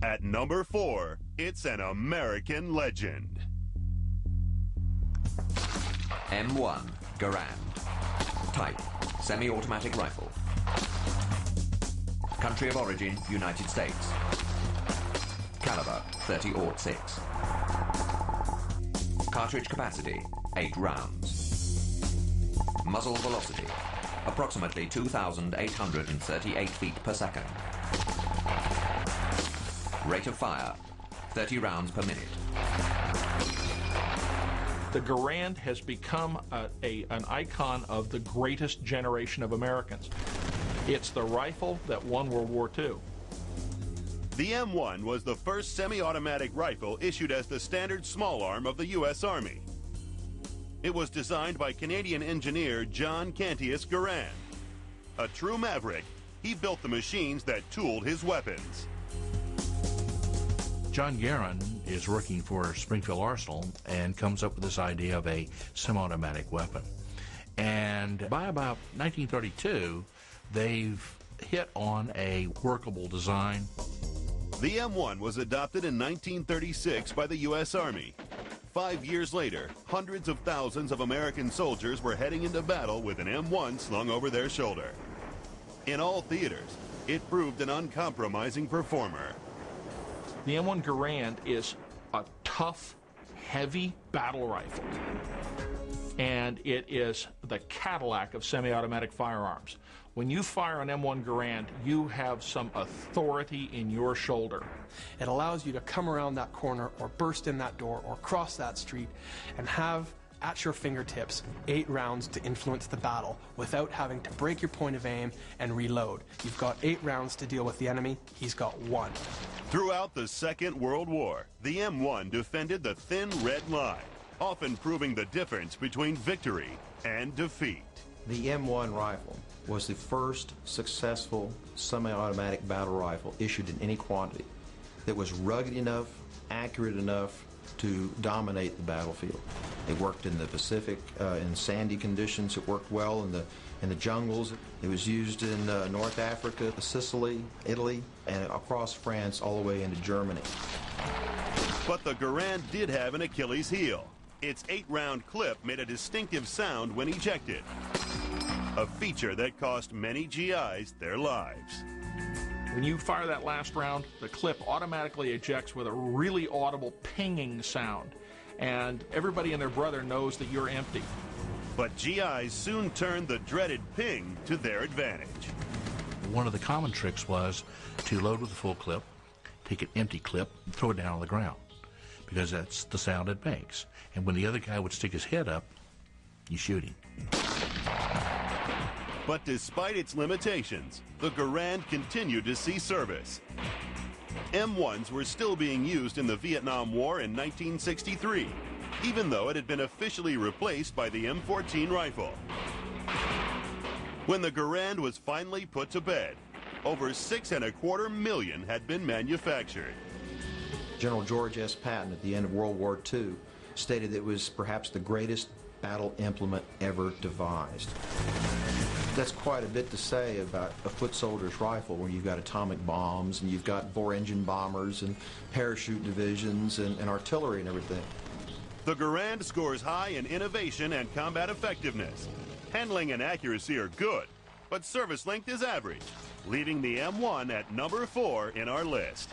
At number 4, it's an American legend. M1 Garand. Type, semi-automatic rifle. Country of origin, United States. Caliber, .30-06. Cartridge capacity, 8 rounds. Muzzle velocity, approximately 2,838 feet per second. Rate of fire, 30 rounds per minute. The Garand has become an icon of the greatest generation of Americans. It's the rifle that won World War II. The M1 was the first semi-automatic rifle issued as the standard small arm of the U.S. Army. It was designed by Canadian engineer John Cantius Garand. A true maverick, he built the machines that tooled his weapons. John Garand is working for Springfield Arsenal and comes up with this idea of a semi-automatic weapon. And by about 1932, they've hit on a workable design. The M1 was adopted in 1936 by the U.S. Army. 5 years later, hundreds of thousands of American soldiers were heading into battle with an M1 slung over their shoulder. In all theaters, it proved an uncompromising performer. The M1 Garand is a tough, heavy battle rifle. And it is the Cadillac of semi-automatic firearms. When you fire an M1 Garand, you have some authority in your shoulder. It allows you to come around that corner or burst in that door or cross that street and have at your fingertips 8 rounds to influence the battle without having to break your point of aim and reload. You've got 8 rounds to deal with the enemy. He's got 1. Throughout the Second World War, the M1 defended the thin red line, often proving the difference between victory and defeat. The M1 rifle was the first successful semi-automatic battle rifle issued in any quantity that was rugged enough, accurate enough to dominate the battlefield. It worked in the Pacific, in sandy conditions. It worked well in the jungles. It was used in North Africa, Sicily, Italy, and across France all the way into Germany. But the Garand did have an Achilles heel. Its 8-round clip made a distinctive sound when ejected, a feature that cost many GIs their lives. When you fire that last round, the clip automatically ejects with a really audible pinging sound, and everybody and their brother knows that you're empty. But GIs soon turned the dreaded ping to their advantage. One of the common tricks was to load with a full clip, take an empty clip, and throw it down on the ground, because that's the sound it makes. And when the other guy would stick his head up, you shoot him. But despite its limitations, the Garand continued to see service. M1s were still being used in the Vietnam War in 1963, even though it had been officially replaced by the M14 rifle. When the Garand was finally put to bed, over 6.25 million had been manufactured. General George S. Patton at the end of World War II stated it was perhaps the greatest battle implement ever devised. That's quite a bit to say about a foot soldier's rifle, where you've got atomic bombs and you've got 4-engine bombers and parachute divisions and artillery and everything. The Garand scores high in innovation and combat effectiveness. Handling and accuracy are good, but service length is average, leaving the M1 at number 4 in our list.